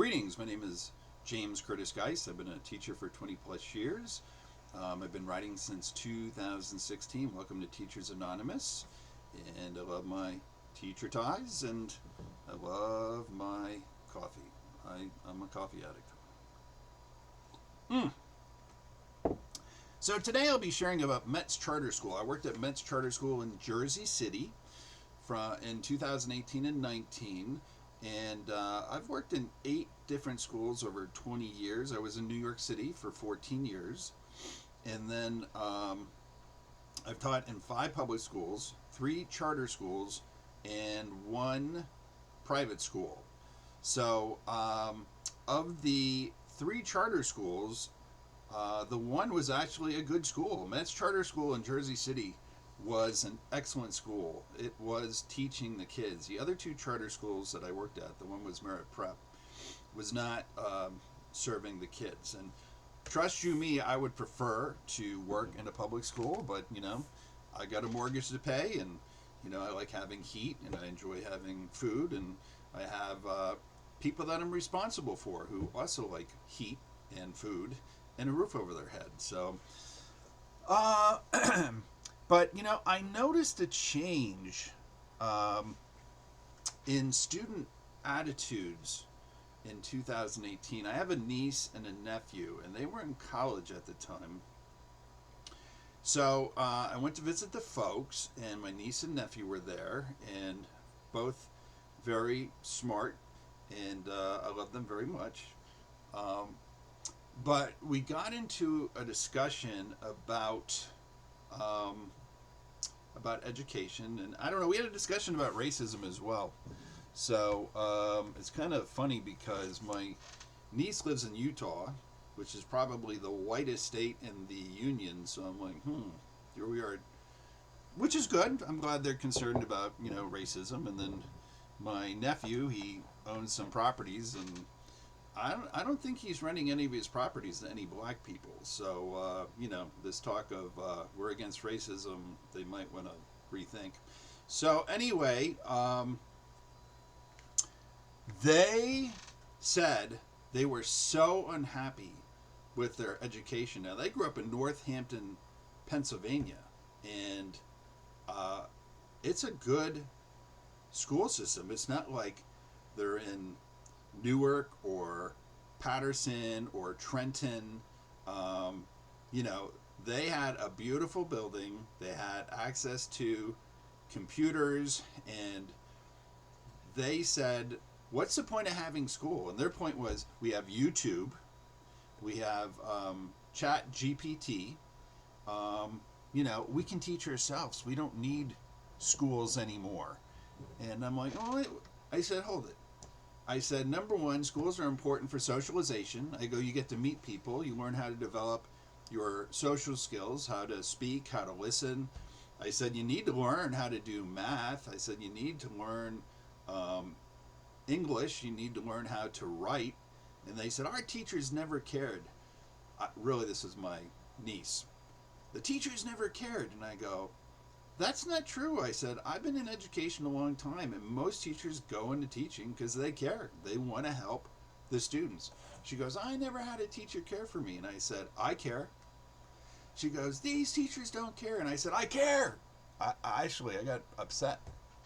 Greetings, my name is James Curtis Geis. I've been a teacher for 20 plus years. I've been writing since 2016. Welcome to Teachers Anonymous. And I love my teacher ties and I love my coffee. I'm a coffee addict. So today I'll be sharing about METS Charter School. I worked at METS Charter School in Jersey City in 2018 and 19. And I've worked in 8 different schools over 20 years. I was in New York City for 14 years. And then I've taught in 5 public schools, 3 charter schools, and 1 private school. So of the 3 charter schools, the one was actually a good school. METS Charter School in Jersey City was an excellent school. It was teaching the kids. The other 2 charter schools that I worked at, the one was Merit Prep, was not serving the kids. And trust you me, I would prefer to work in a public school, but I got a mortgage to pay, and I like having heat, and I enjoy having food, and I have people that I'm responsible for who also like heat and food and a roof over their head. So but I noticed a change in student attitudes in 2018. I have a niece and a nephew, and they were in college at the time. So I went to visit the folks, and my niece and nephew were there, and both very smart, and I love them very much. But we got into a discussion about education, and I don't know, we had a discussion about racism as well. So it's kind of funny because my niece lives in Utah, which is probably the whitest state in the union. So I'm like, here we are, which is good. I'm glad they're concerned about racism. And then my nephew, he owns some properties, and I don't think he's renting any of his properties to any black people. So, this talk of we're against racism, they might want to rethink. So anyway, they said they were so unhappy with their education. Now, they grew up in Northampton, Pennsylvania, and it's a good school system. It's not like they're in Newark or Patterson or Trenton. They had a beautiful building. They had access to computers, and they said, what's the point of having school? And their point was, we have YouTube, we have Chat GPT, we can teach ourselves. We don't need schools anymore. And I'm like, I said, hold it. I said, number one, schools are important for socialization. I go, you get to meet people. You learn how to develop your social skills, how to speak, how to listen. I said, you need to learn how to do math. I said, you need to learn English. You need to learn how to write. And they said, our teachers never cared. Really, this is my niece. The teachers never cared. And I go, that's not true. I said, I've been in education a long time, and most teachers go into teaching because they care. They want to help the students. She goes, I never had a teacher care for me. And I said, I care. She goes, these teachers don't care. And I said, I care. I got upset,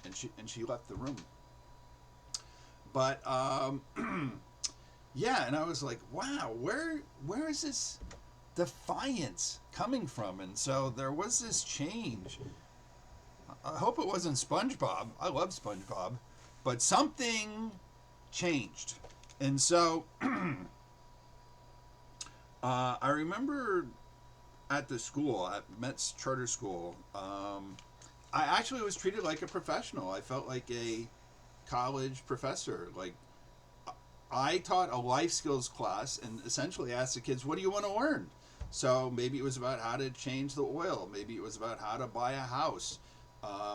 and she left the room. But yeah, and I was like, wow, where is this defiance coming from? And so there was this change. I hope it wasn't SpongeBob. I love SpongeBob. But something changed. And so I remember at the school, at METS Charter School, I actually was treated like a professional. I felt like a college professor. Like, I taught a life skills class and essentially asked the kids, what do you want to learn? So maybe it was about how to change the oil. Maybe it was about how to buy a house.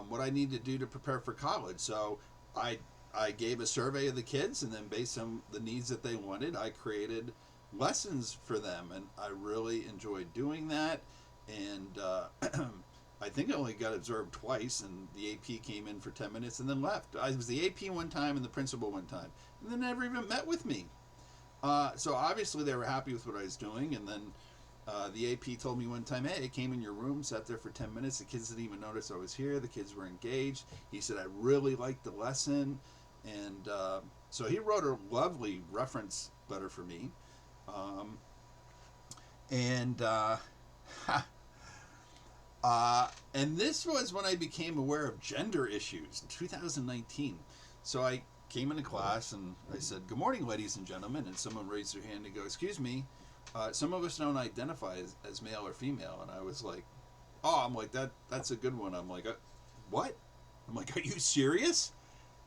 What I need to do to prepare for college. So I gave a survey of the kids, and then based on the needs that they wanted, I created lessons for them, and I really enjoyed doing that. And I think I only got observed twice, and the AP came in for 10 minutes and then left. I was the AP one time and the principal one time, and they never even met with me. So obviously they were happy with what I was doing, and then the AP told me one time, "Hey, I came in your room, sat there for 10 minutes. The kids didn't even notice I was here. The kids were engaged." He said, "I really liked the lesson," and so he wrote a lovely reference letter for me, um, and and this was when I became aware of gender issues in 2019. So I came into class and I said, "Good morning, ladies and gentlemen," and someone raised their hand and go, "Excuse me, some of us don't identify as male or female," and I was like, "Oh," I'm like, that's a good one." I'm like, "What?" I'm like, "Are you serious?"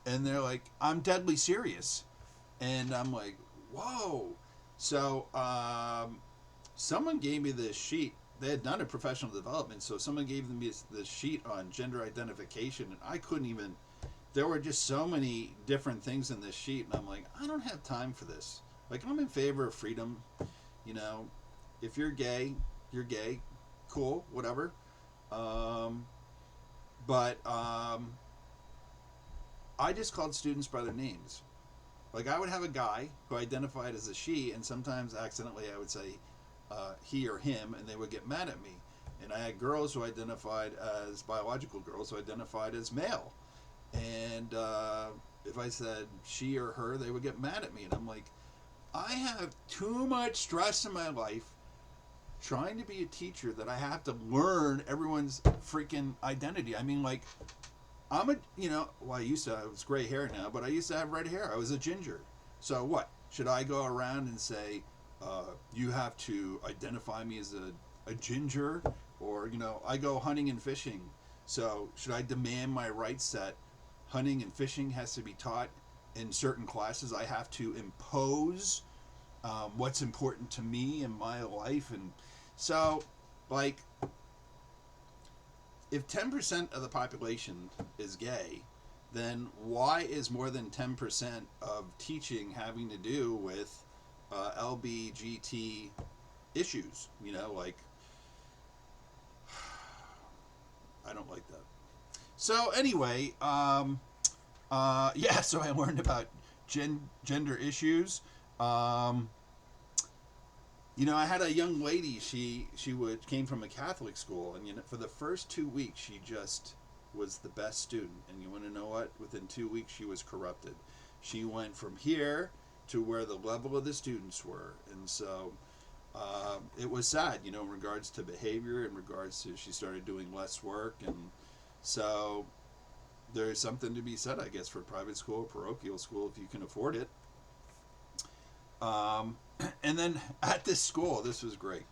And they're like, "I'm deadly serious," and I'm like, "Whoa!" So someone gave me this sheet. They had done a professional development, so someone gave me this sheet on gender identification, and I couldn't even. There were just so many different things in this sheet, and I'm like, I don't have time for this. Like, I'm in favor of freedom. You know, if you're gay, you're gay. Cool, whatever. Um, but I just called students by their names. Like, I would have a guy who identified as a she, and sometimes accidentally I would say he or him, and they would get mad at me. And I had girls who identified as biological girls who identified as male. And if I said she or her, they would get mad at me. And I'm like, I have too much stress in my life trying to be a teacher that I have to learn everyone's freaking identity. I mean, like, well, I was gray hair now, but I used to have red hair. I was a ginger. So what? Should I go around and say, you have to identify me as a ginger? Or, I go hunting and fishing. So should I demand my rights that hunting and fishing has to be taught in certain classes? I have to impose what's important to me in my life. And so, like, if 10% of the population is gay, then why is more than 10% of teaching having to do with LBGT issues? Like, I don't like that. So anyway, yeah, so I learned about gender issues. Um, I had a young lady. She came from a Catholic school, and for the first 2 weeks, she just was the best student. And you want to know what? Within 2 weeks, she was corrupted. She went from here to where the level of the students were, and so it was sad, in regards to behavior, in regards to she started doing less work, and so there's something to be said, I guess, for private school, parochial school, if you can afford it. Um, and then at this school, this was great.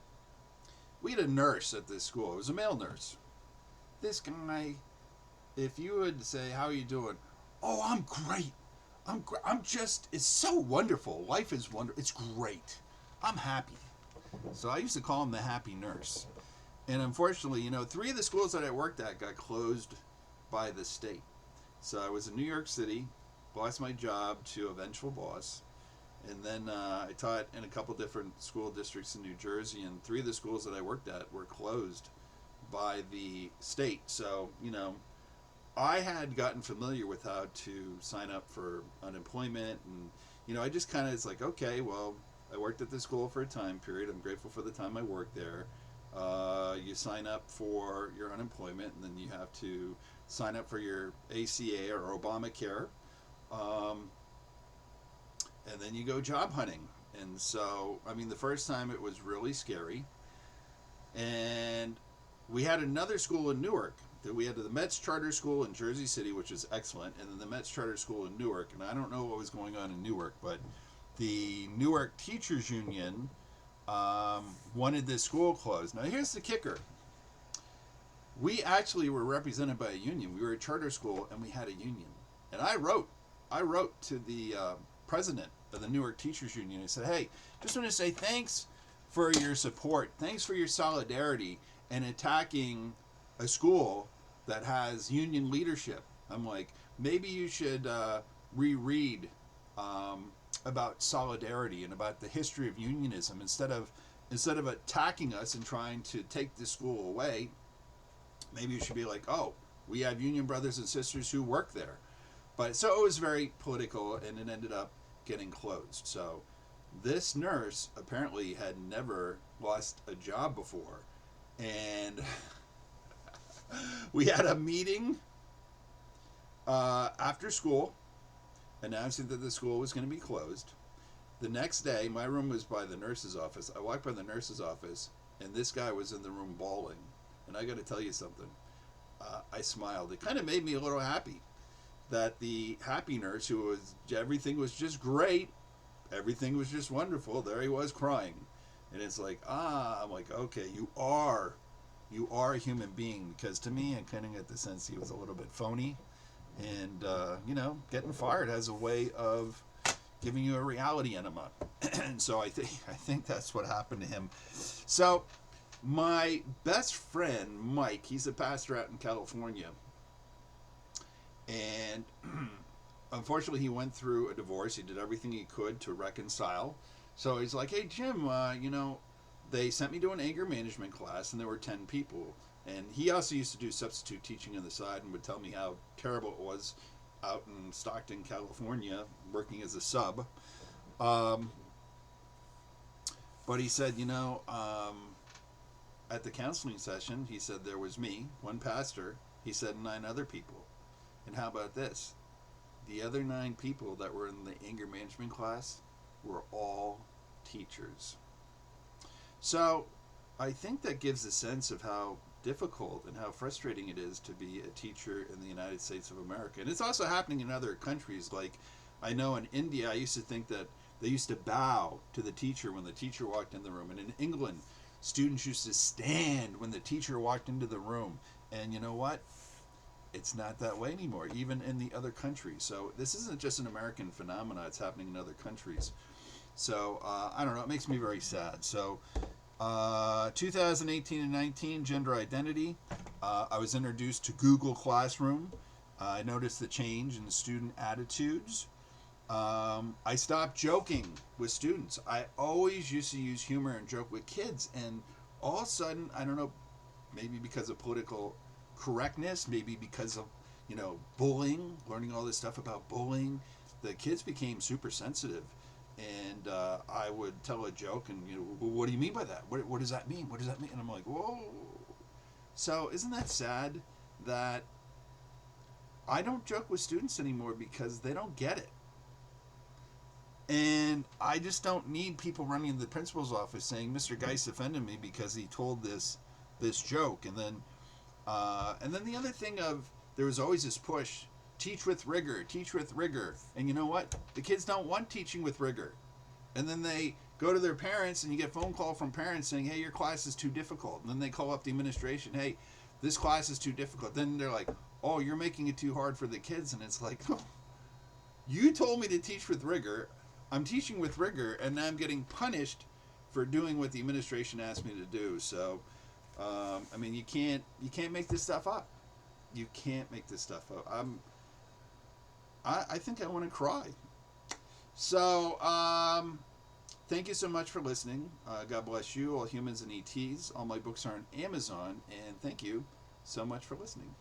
We had a nurse at this school. It was a male nurse. This guy, if you would say, "How are you doing?" "Oh, I'm great. I'm just, it's so wonderful. Life is wonderful. It's great. I'm happy." So I used to call him the happy nurse. And unfortunately, 3 of the schools that I worked at got closed by the state. So I was in New York City, lost my job to a vengeful boss, and then I taught in a couple different school districts in New Jersey, and 3 of the schools that I worked at were closed by the state. So, I had gotten familiar with how to sign up for unemployment, and, I just kind of, it's like, okay, well, I worked at this school for a time period. I'm grateful for the time I worked there. You sign up for your unemployment, and then you have to sign up for your ACA or Obamacare. Um, and then you go job hunting. And so, I mean, the first time it was really scary. And we had another school in Newark. We had the METS charter school in Jersey City, which is excellent, and then the METS charter school in Newark. And I don't know what was going on in Newark, but the Newark Teachers Union wanted this school closed. Now, here's the kicker. We actually were represented by a union. We were a charter school, and we had a union. And I wrote to the president of the Newark Teachers Union. I said, "Hey, just want to say thanks for your support. Thanks for your solidarity in attacking a school that has union leadership." I'm like, maybe you should reread about solidarity and about the history of unionism instead of attacking us and trying to take this school away. Maybe you should be like, "Oh, we have union brothers and sisters who work there." But so it was very political, and it ended up getting closed. So This nurse apparently had never lost a job before, and we had a meeting after school announcing that the school was going to be closed. The next day, my room was by the nurse's office. I walked by the nurse's office, and this guy was in the room bawling. And I got to tell you something. I smiled. It kind of made me a little happy that the happy nurse, who was everything was just great, everything was just wonderful. There he was crying, and it's like, I'm like, okay, you are a human being, because to me, I kind of get the sense he was a little bit phony, and getting fired has a way of giving you a reality enema, and so I think that's what happened to him. So my best friend Mike, he's a pastor out in California, and unfortunately he went through a divorce. He did everything he could to reconcile. So he's like, hey Jim, they sent me to an anger management class, and there were 10 people. And he also used to do substitute teaching on the side, and would tell me how terrible it was out in Stockton, California, working as a sub. But he said, at the counseling session, he said there was me, one pastor, he said 9 other people. And how about this? The other 9 people that were in the anger management class were all teachers. So I think that gives a sense of how difficult and how frustrating it is to be a teacher in the United States of America. And it's also happening in other countries. Like, I know in India, I used to think that they used to bow to the teacher when the teacher walked in the room. And in England, students used to stand when the teacher walked into the room. And you know what? It's not that way anymore, even in the other countries. So this isn't just an American phenomenon. It's happening in other countries. So I don't know. It makes me very sad. So 2018 and 19, gender identity. I was introduced to Google Classroom. I noticed the change in student attitudes. I stopped joking with students. I always used to use humor and joke with kids, and all of a sudden, I don't know, maybe because of political correctness, maybe because of bullying, learning all this stuff about bullying, the kids became super sensitive. And I would tell a joke, and well, what do you mean by that? What does that mean? What does that mean? And I'm like, whoa. So isn't that sad that I don't joke with students anymore because they don't get it? And I just don't need people running into the principal's office saying Mr. Geist offended me because he told this joke. And then the other thing of, there was always this push, teach with rigor, teach with rigor. And you know what? The kids don't want teaching with rigor. And then they go to their parents, and you get a phone call from parents saying, hey, your class is too difficult. And then they call up the administration, hey, this class is too difficult. Then they're like, oh, you're making it too hard for the kids. And it's like, oh, you told me to teach with rigor. I'm teaching with rigor, and now I'm getting punished for doing what the administration asked me to do. So, you can't make this stuff up. You can't make this stuff up. I think I want to cry. So, thank you so much for listening. God bless you, all humans and ETs. All my books are on Amazon, and thank you so much for listening.